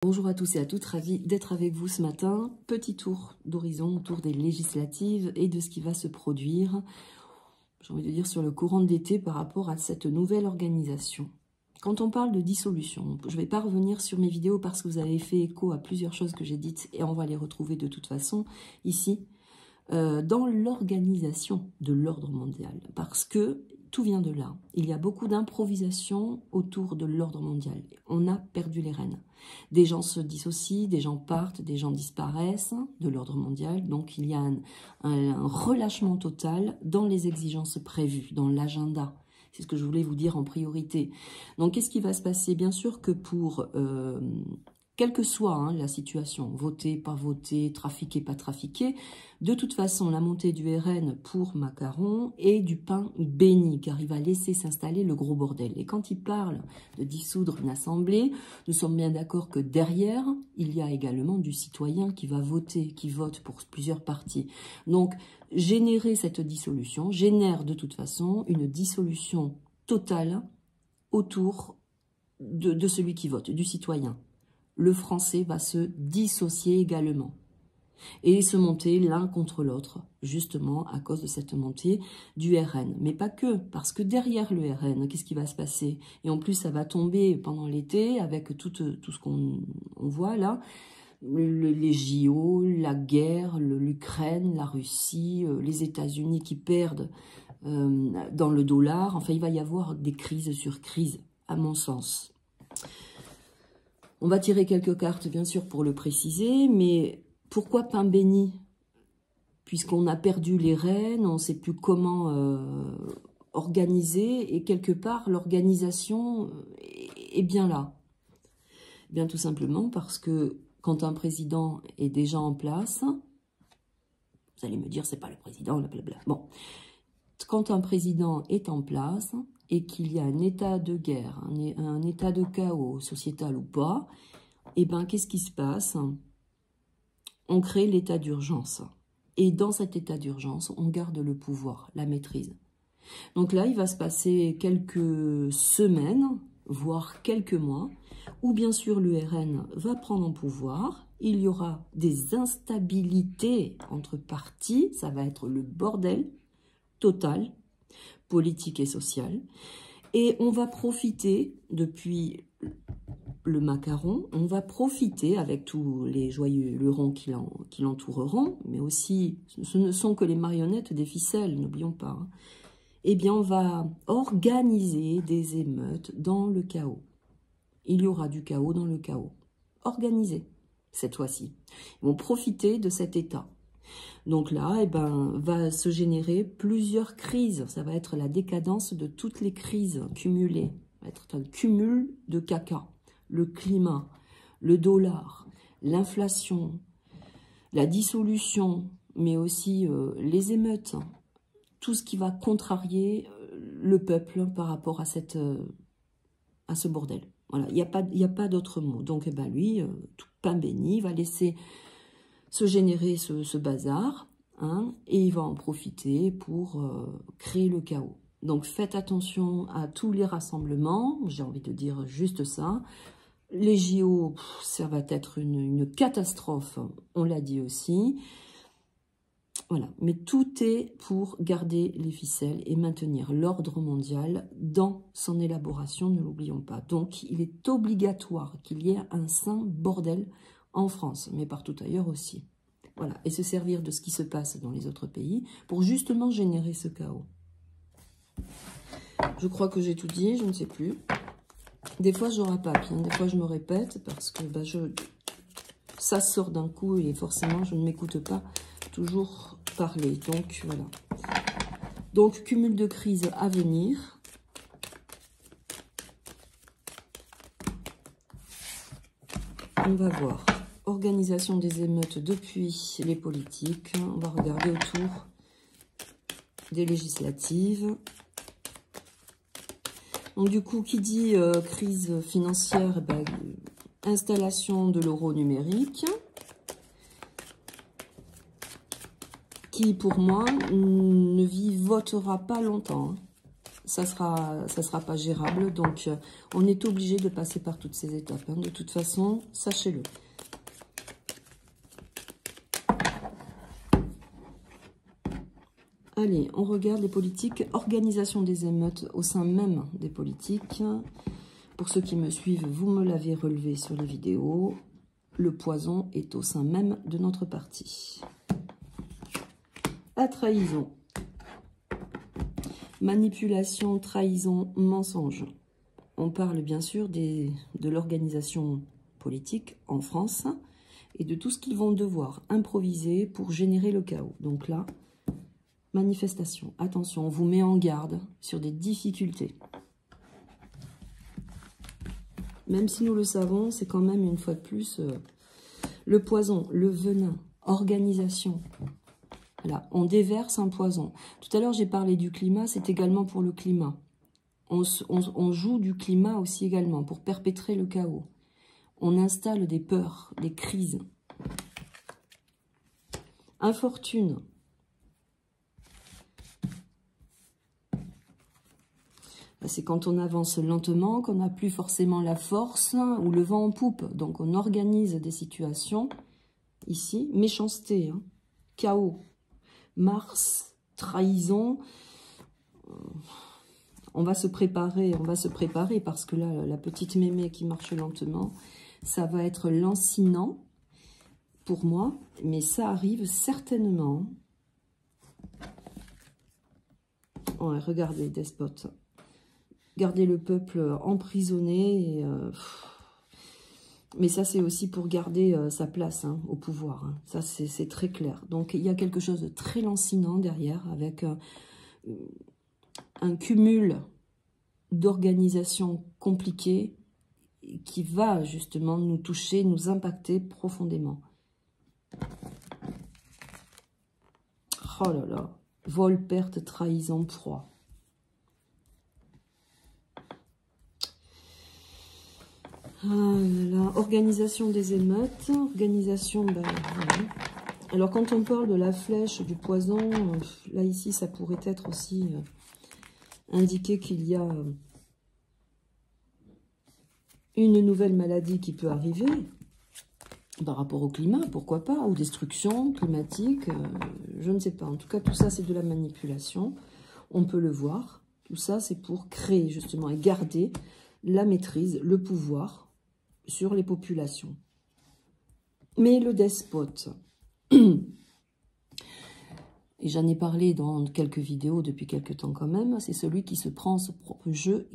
Bonjour à tous et à toutes, ravi d'être avec vous ce matin. Petit tour d'horizon autour des législatives et de ce qui va se produire, j'ai envie de dire, sur le courant de l'été par rapport à cette nouvelle organisation. Quand on parle de dissolution, je ne vais pas revenir sur mes vidéos parce que vous avez fait écho à plusieurs choses que j'ai dites et on va les retrouver de toute façon ici, dans l'organisation de l'ordre mondial. Parce que tout vient de là. Il y a beaucoup d'improvisation autour de l'ordre mondial. On a perdu les rênes. Des gens se dissocient, des gens partent, des gens disparaissent de l'ordre mondial. Donc il y a un relâchement total dans les exigences prévues, dans l'agenda. C'est ce que je voulais vous dire en priorité. Donc qu'est-ce qui va se passer? Bien sûr que pour... quelle que soit la situation, voter, pas voter, trafiquer, pas trafiquer, de toute façon, la montée du RN pour Macron est du pain béni, car il va laisser s'installer le gros bordel. Et quand il parle de dissoudre une assemblée, nous sommes bien d'accord que derrière, il y a également du citoyen qui va voter, qui vote pour plusieurs partis. Donc, générer cette dissolution génère de toute façon une dissolution totale autour de celui qui vote, du citoyen. Le français va se dissocier également et se monter l'un contre l'autre, justement à cause de cette montée du RN. Mais pas que, parce que derrière le RN, qu'est-ce qui va se passer? Et en plus, ça va tomber pendant l'été avec tout ce qu'on voit là, les JO, la guerre, l'Ukraine, la Russie, les États-Unis qui perdent dans le dollar. Enfin, il va y avoir des crises sur crises, à mon sens. On va tirer quelques cartes, bien sûr, pour le préciser, mais pourquoi pain béni? Puisqu'on a perdu les rênes, on ne sait plus comment organiser, et quelque part, l'organisation est bien là. Bien tout simplement parce que quand un président est déjà en place, vous allez me dire, c'est pas le président, blablabla. Bon, quand un président est en place et qu'il y a un état de guerre, un état de chaos, sociétal ou pas, eh bien, qu'est-ce qui se passe? On crée l'état d'urgence. Et dans cet état d'urgence, on garde le pouvoir, la maîtrise. Donc là, il va se passer quelques semaines, voire quelques mois, où bien sûr le RN va prendre en pouvoir. Il y aura des instabilités entre partis, ça va être le bordel total, politique et social. Et on va profiter, depuis le macaron, on va profiter avec tous les joyeux lurons qui l'entoureront, mais aussi, ce ne sont que les marionnettes des ficelles, n'oublions pas. Eh bien, on va organiser des émeutes dans le chaos. Il y aura du chaos dans le chaos. Organisé, cette fois-ci. Ils vont profiter de cet état. Donc là, eh ben, va se générer plusieurs crises. Ça va être la décadence de toutes les crises cumulées. Ça va être un cumul de caca. Le climat, le dollar, l'inflation, la dissolution, mais aussi les émeutes. Tout ce qui va contrarier le peuple par rapport à ce bordel. Voilà, il n'y a pas d'autre mot. Donc, eh ben, lui, tout pain béni, va laisser se générer ce bazar, et il va en profiter pour créer le chaos. Donc faites attention à tous les rassemblements, j'ai envie de dire juste ça. Les JO, ça va être une catastrophe, on l'a dit aussi. Voilà, mais tout est pour garder les ficelles et maintenir l'ordre mondial dans son élaboration, ne l'oublions pas. Donc il est obligatoire qu'il y ait un saint bordel en France, mais partout ailleurs aussi. Voilà, et se servir de ce qui se passe dans les autres pays pour justement générer ce chaos. Je crois que j'ai tout dit, je ne sais plus. Des fois, je rapape, des fois, je me répète parce que ça sort d'un coup et forcément, je ne m'écoute pas toujours parler. Donc, voilà. Donc, cumul de crises à venir. On va voir. Organisation des émeutes depuis les politiques. On va regarder autour des législatives. Donc du coup, qui dit crise financière, installation de l'euro numérique, qui pour moi ne vivotera pas longtemps. ça sera pas gérable. Donc, on est obligé de passer par toutes ces étapes. Hein. De toute façon, sachez-le. Allez, on regarde les politiques. Organisation des émeutes au sein même des politiques. Pour ceux qui me suivent, vous me l'avez relevé sur les vidéos. Le poison est au sein même de notre parti. La trahison. Manipulation, trahison, mensonge. On parle bien sûr de l'organisation politique en France et de tout ce qu'ils vont devoir improviser pour générer le chaos. Donc là, manifestation. Attention, on vous met en garde sur des difficultés. Même si nous le savons, c'est quand même une fois de plus le poison, le venin, organisation. Voilà, on déverse un poison. Tout à l'heure, j'ai parlé du climat, c'est également pour le climat. On joue du climat aussi également pour perpétrer le chaos. On installe des peurs, des crises. Infortune. C'est quand on avance lentement, qu'on n'a plus forcément la force ou le vent en poupe. Donc on organise des situations, ici, méchanceté, hein, chaos, Mars, trahison. On va se préparer parce que là, la petite mémé qui marche lentement, ça va être lancinant pour moi, mais ça arrive certainement. Ouais, regardez, despote. Garder le peuple emprisonné. Mais ça, c'est aussi pour garder sa place hein, au pouvoir. Hein. Ça, c'est très clair. Donc, il y a quelque chose de très lancinant derrière, avec un cumul d'organisations compliquées qui va justement nous toucher, nous impacter profondément. Oh là là. Vol, perte, trahison, proie. Ah là là. Organisation des émeutes, organisation... Ben, voilà. Alors quand on parle de la flèche, du poison, là ici ça pourrait être aussi indiqué qu'il y a une nouvelle maladie qui peut arriver par rapport au climat, pourquoi pas, ou destruction climatique, je ne sais pas. En tout cas tout ça c'est de la manipulation, on peut le voir. Tout ça c'est pour créer justement et garder la maîtrise, le pouvoir sur les populations. Mais le despote, et j'en ai parlé dans quelques vidéos depuis quelques temps quand même, c'est celui qui se prend à son propre jeu,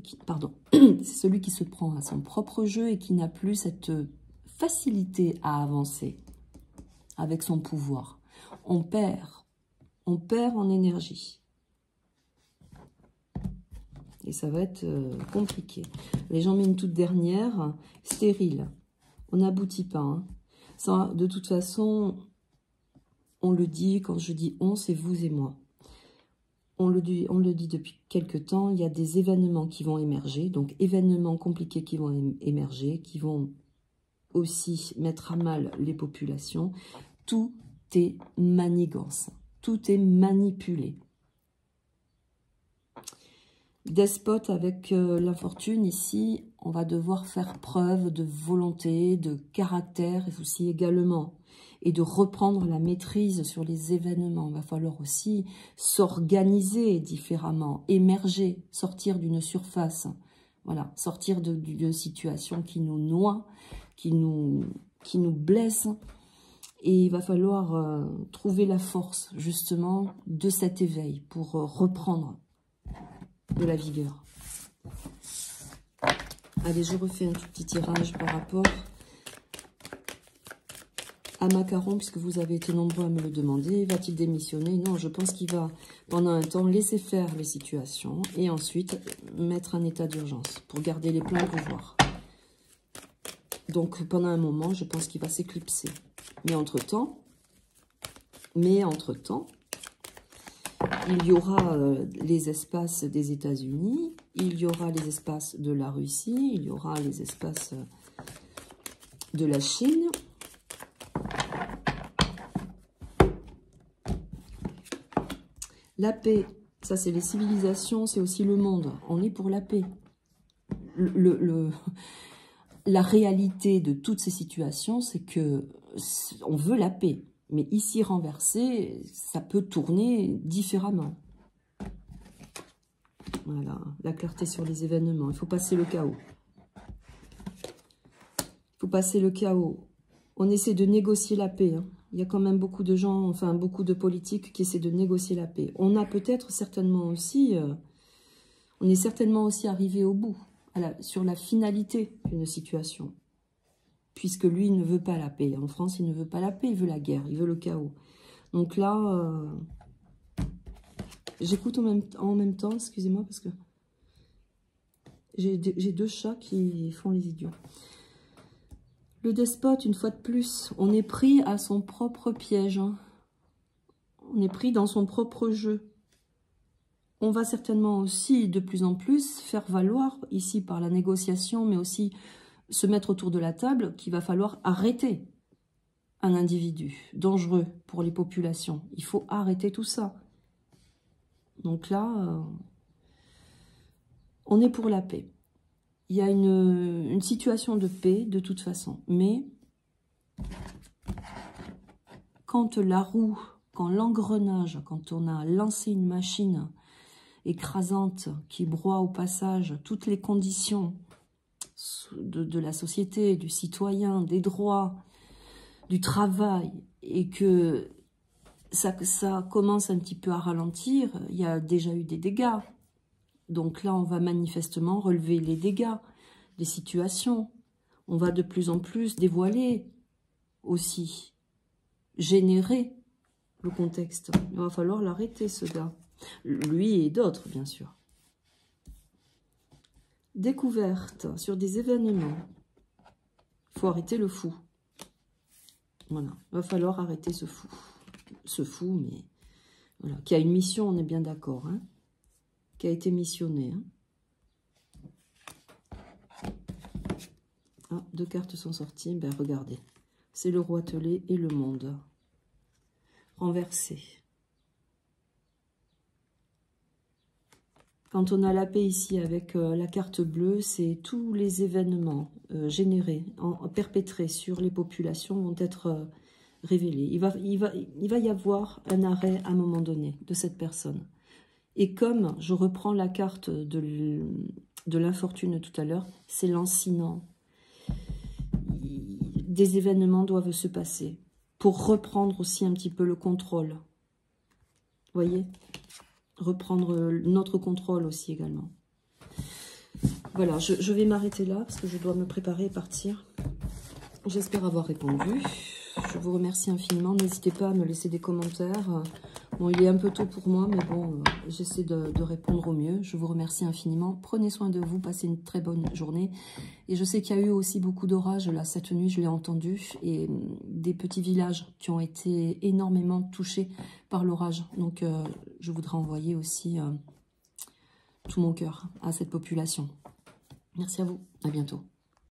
c'est celui qui se prend à son propre jeu et qui n'a plus cette facilité à avancer avec son pouvoir. On perd en énergie. Et ça va être compliqué. Les gens mettent une toute dernière, stérile. On n'aboutit pas. Hein. Ça, de toute façon, on le dit, quand je dis on, c'est vous et moi. On le dit depuis quelque temps, il y a des événements qui vont émerger, donc événements compliqués qui vont émerger, qui vont aussi mettre à mal les populations. Tout est manigance, tout est manipulé. Despote avec l'infortune, ici, on va devoir faire preuve de volonté, de caractère aussi également, et de reprendre la maîtrise sur les événements. Il va falloir aussi s'organiser différemment, émerger, sortir d'une surface, voilà, sortir d'une situation qui nous noie, qui nous blesse, et il va falloir trouver la force, justement, de cet éveil pour reprendre de la vigueur. Allez, je refais un tout petit tirage par rapport à Macaron, puisque vous avez été nombreux à me le demander. Va-t-il démissionner? Non, je pense qu'il va, pendant un temps, laisser faire les situations et ensuite mettre un état d'urgence pour garder les plans au pouvoir. Donc, pendant un moment, je pense qu'il va s'éclipser. Mais entre-temps, il y aura les espaces des États-Unis, il y aura les espaces de la Russie, il y aura les espaces de la Chine. La paix, Ça, c'est les civilisations, c'est aussi le monde. On est pour la paix. La réalité de toutes ces situations, c'est que on veut la paix. Mais ici, renversé, ça peut tourner différemment. Voilà, la clarté sur les événements. Il faut passer le chaos. Il faut passer le chaos. On essaie de négocier la paix. Hein. Il y a quand même beaucoup de gens, enfin beaucoup de politiques qui essaient de négocier la paix. On a peut-être certainement aussi, on est certainement aussi arrivé au bout, sur la finalité d'une situation. Puisque lui, il ne veut pas la paix. En France, il ne veut pas la paix, il veut la guerre, il veut le chaos. Donc là, j'écoute en même temps, excusez-moi, parce que j'ai deux chats qui font les idiots. Le despote, une fois de plus, on est pris à son propre piège. Hein. On est pris dans son propre jeu. On va certainement aussi, de plus en plus, faire valoir, ici par la négociation, mais aussi se mettre autour de la table, qu'il va falloir arrêter un individu dangereux pour les populations. Il faut arrêter tout ça. Donc là, on est pour la paix. Il y a une situation de paix, de toute façon. Mais quand la roue, quand l'engrenage, quand on a lancé une machine écrasante qui broie au passage toutes les conditions de la société, du citoyen, des droits, du travail, et que ça commence un petit peu à ralentir, il y a déjà eu des dégâts. Donc là, on va manifestement relever les dégâts, les situations. On va de plus en plus dévoiler aussi, générer le contexte. Il va falloir l'arrêter, ce gars. Lui et d'autres, bien sûr. Découverte sur des événements. Il faut arrêter le fou. Voilà, il va falloir arrêter ce fou. Ce fou, mais voilà, qui a une mission, on est bien d'accord, hein, qui a été missionné. Hein. Ah, deux cartes sont sorties, ben regardez. C'est le roi telé et le monde. Renversé. Quand on a la paix ici avec la carte bleue, c'est tous les événements générés, perpétrés sur les populations vont être révélés. Il va y avoir un arrêt à un moment donné de cette personne. Et comme je reprends la carte de l'infortune tout à l'heure, c'est lancinant. Des événements doivent se passer pour reprendre aussi un petit peu le contrôle. Vous voyez ? Reprendre notre contrôle aussi également. Voilà, je vais m'arrêter là parce que je dois me préparer et partir. J'espère avoir répondu. Je vous remercie infiniment. N'hésitez pas à me laisser des commentaires. Bon, il est un peu tôt pour moi, mais bon, j'essaie de répondre au mieux. Je vous remercie infiniment. Prenez soin de vous, passez une très bonne journée. Et je sais qu'il y a eu aussi beaucoup d'orages là cette nuit, je l'ai entendu, et des petits villages qui ont été énormément touchés par l'orage. Donc, je voudrais envoyer aussi tout mon cœur à cette population. Merci à vous, à bientôt.